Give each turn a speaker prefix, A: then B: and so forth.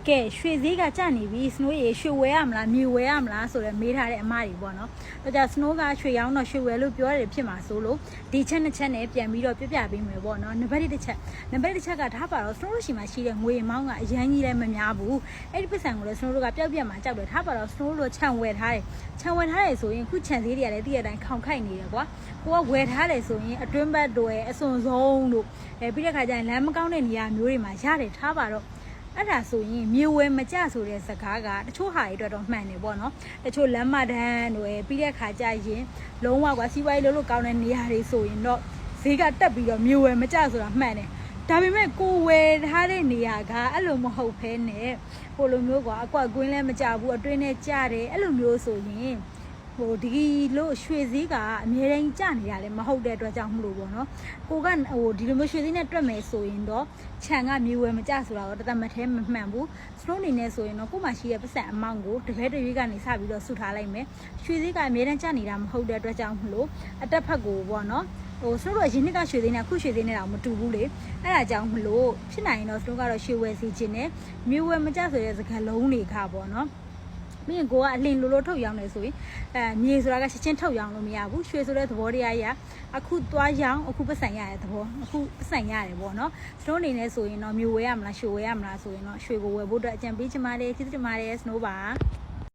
A: ကဲရွှေစည်းကကြနေပြီ snow ရေရွှေဝဲရမလားမြေဝဲရမလားဆိုတော့မေးထားတဲ့အမတွေပေါ့နော်ဒါကြောင့် snow ကရွှေရောင်းတော့ရွှေဝဲလို့ပြောရတယ်ဖြစ်မှာဆိုလို့ဒီချက်နှစ်ချက်နဲ့ပြန်ပြီးတော့ပြပြပေးမယ်ပေါ့နော်နံပါတ်1တစ်ချက်ကထားပါတော့ snow တို့ရှိမှရှိတဲ့ငွေအမောင်းကအရန်ကြီးလည်းမများဘူးအဲ့ဒီပတ်စံကိုလည်း snow တို့ကပျောက်ပြက်မှာကြောက်တယ်ထားပါတော့ snow တို့ခြံဝယ်ထားတယ်ဆိုရင်ခုခြံစည်းတွေကလည်းတည့်ရတိုင်းခေါင်ခိုက်နေတယ်ကွာကိုကဝယ်ထားတယ်ဆိုရင်အတွင်းဘက်တွေအစွန်ဆုံးတို့ပြီးတဲ့ခါကျရင်လမ်းမကောင်းတဲ့နေရာမျိုးတွေမှာရတယ်ထားပါတော့အဲ့ဒါဆိုရင်မြေဝဲမကြဆိုတဲ့စကားကတချို့ဟာတွေအတွက်တော့မှန်တယ်ပေါ့နော်တချို့လမ်းမတန်းတွေပြီးတဲ့ခါကျရင်လုံးဝကွာစီးပွားရေးလို့ကောင်းတဲ့နေရာတွေဆိုရင်တော့ဈေးကတက်ပြီးတော့မြေဝဲမကြဆိုတာမှန်တယ်ဒါပေမဲ့ကိုဝယ်ထားတဲ့နေရာကအဲ့လိုမဟုတ်ဘဲနဲ့ဟိုလိုမျိုးကွာအကွက်ကွင်းလည်းမကြဘူးအတွင်းနဲ့ကြတယ်အဲ့လိုမျိုးဆိုရင်ဟိုဒီလိုရွှေစည်းကအမြဲတမ်းကြနေရလဲမဟုတ်တဲ့အတွက်ကြောင့်မလို့ပေါ့နော်ကိုကဟိုဒီလိုမျိုးရွှေစည်းနဲ့တွက်မယ်ဆိုရင်တော့ခြံကမြေဝဲမကြဆိုတာတော့တသက်မထဲမမှန်ဘူးစလုံးနေနေဆိုရင်တော့ကိုမှရှိရဲ့ပတ်စံအမောင်းကိုတကယ်တရွေးကနေစပြီးတော့ဆုထားလိုက်မယ်ရွှေစည်းကအမြဲတမ်းကြနေတာမဟုတ်တဲ့အတွက်ကြောင့်မလို့အတက်ဖက်ကိုပေါ့နော်ဟိုစလုံးတို့ရင်းနှစ်ကရွှေစည်းနဲ့ခုရွှေစည်းနဲ့တော့မတူဘူးလေအဲ့ဒါကြောင့်မလို့ဖြစ်နိုင်ရင်တော့စလုံးကတော့ရွှေဝဲစီခြင်းနဲ့မြေဝဲမကြဆိုတဲ့စကားလုံးတွေကပေါ့နော်မင်းကိုကအလင်းလိုထုတ်ရောင်းနေဆိုရင်မြေဆိုတာကချက်ချင်းထုတ်ရောင်းလို့မရဘူးရွှေဆိုတဲ့သဘောတရားကြီးအခုသွားရောင်းအခုပတ်စံရတဲ့သဘောအခုပတ်စံရတယ်ပေါ့နော်စနိုးအနေနဲ့ဆိုရင်တော့မြေဝဲရမလားရွှေဝဲရမလားဆိုရင်တော့ရွှေကိုဝယ်ဖို့အတွက်အကြံပေးချင်ပါတယ်ကျေးဇူးတင်ပါတယ်စနိုးပါ